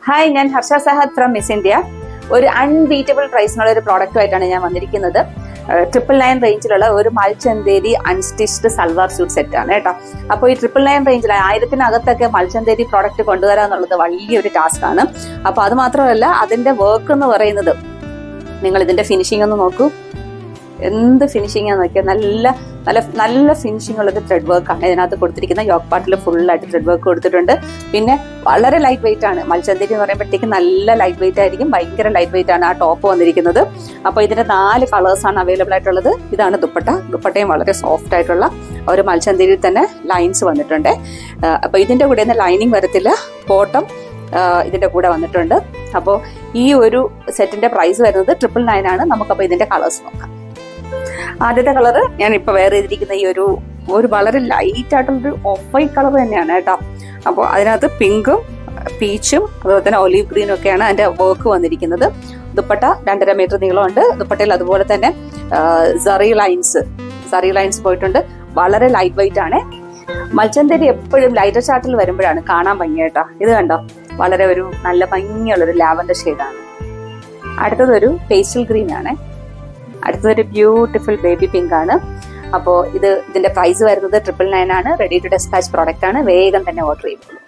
Hi, ഞാൻ Harsha Sahad from Miss India. ഒരു unbeatable പ്രൈസിനുള്ള ഒരു പ്രോഡക്റ്റുമായിട്ടാണ് ഞാൻ വന്നിരിക്കുന്നത്. 999 റേഞ്ചിലുള്ള ഒരു മൽച്ചന്തേരി അൺസ്റ്റിച്ച്ഡ് സൽവാർ സ്യൂട്ട് സെറ്റ് ആണ് കേട്ടോ. അപ്പോൾ ഈ 999 റേഞ്ചിൽ 1000-നകത്തൊക്കെ മൽച്ചന്തേരി പ്രോഡക്റ്റ് കൊണ്ടുവരാന്നുള്ളത് വലിയൊരു ടാസ്ക് ആണ്. അപ്പോൾ അത് മാത്രമല്ല, അതിന്റെ വർക്ക് എന്ന് പറയുന്നത്, നിങ്ങൾ ഇതിന്റെ ഫിനിഷിംഗ് ഒന്ന് നോക്കൂ. എന്ത് ഫിനിഷിംഗ് ആണെന്ന് നോക്കിയാൽ നല്ല നല്ല നല്ല ഫിനിഷിംഗ് ഉള്ളത് ത്രെഡ് വർക്കാണ് ഇതിനകത്ത് കൊടുത്തിരിക്കുന്ന. യോക്ക് പാർട്ടിൽ ഫുള്ളായിട്ട് ത്രെഡ് വർക്ക് കൊടുത്തിട്ടുണ്ട്. പിന്നെ വളരെ ലൈറ്റ് വെയിറ്റ് ആണ്. മൽച്ചന്തേരി എന്ന് പറയുമ്പോഴത്തേക്ക് നല്ല ലൈറ്റ് വെയിറ്റ് ആയിരിക്കും. ഭയങ്കര ലൈറ്റ് വെയിറ്റ് ആണ് ആ ടോപ്പ് വന്നിരിക്കുന്നത്. അപ്പോൾ ഇതിന്റെ 4 കളേഴ്സാണ് അവൈലബിൾ ആയിട്ടുള്ളത്. ഇതാണ് ദുപ്പട്ട. ദുപ്പട്ടയും വളരെ സോഫ്റ്റ് ആയിട്ടുള്ള ഒരു മൽച്ചന്തേരിയിൽ തന്നെ ലൈൻസ് വന്നിട്ടുണ്ട്. അപ്പോൾ ഇതിന്റെ കൂടെ ലൈനിങ് വരത്തില്ല. ബോട്ടം ഇതിന്റെ കൂടെ വന്നിട്ടുണ്ട്. അപ്പോൾ ഈ ഒരു സെറ്റിന്റെ പ്രൈസ് വരുന്നത് 999 ആണ്. നമുക്കപ്പോൾ ഇതിന്റെ കളേഴ്സ് നോക്കാം. ആദ്യത്തെ കളർ ഞാൻ ഇപ്പൊ വേറെ ചെയ്തിരിക്കുന്ന ഈ ഒരു വളരെ ലൈറ്റ് ആയിട്ടുള്ളൊരു ഓഫ് വൈറ്റ് കളർ തന്നെയാണ് കേട്ടോ. അപ്പോൾ അതിനകത്ത് പിങ്കും പീച്ചും അതുപോലെ തന്നെ ഒലീവ് ഗ്രീനും ഒക്കെയാണ് അതിന്റെ വർക്ക് വന്നിരിക്കുന്നത്. ദുപ്പട്ട 2.5 മീറ്റർ നീളമുണ്ട്. ദുപ്പട്ടയിൽ അതുപോലെ തന്നെ സറി ലൈൻസ് പോയിട്ടുണ്ട്. വളരെ ലൈറ്റ് വെയിറ്റ് ആണ്. മൽച്ചന്തേരി എപ്പോഴും ലൈറ്റർ ചാർട്ടിൽ വരുമ്പോഴാണ് കാണാൻ ഭംഗി കേട്ടോ. ഇത് കണ്ടോ, വളരെ ഒരു നല്ല ഭംഗിയുള്ളൊരു ലാവൻഡർ ഷെയ്ഡാണ്. അടുത്തതൊരു പേസ്റ്റൽ ഗ്രീൻ ആണ്. അടുത്തതൊരു ബ്യൂട്ടിഫുൾ ബേബി പിങ്ക് ആണ്. അപ്പോൾ ഇതിന്റെ പ്രൈസ് വരുന്നത് 999 ആണ്. റെഡി ടു ഡെസ്പാച്ച് പ്രോഡക്റ്റ് ആണ്. വേഗം തന്നെ ഓർഡർ ചെയ്തോളൂ.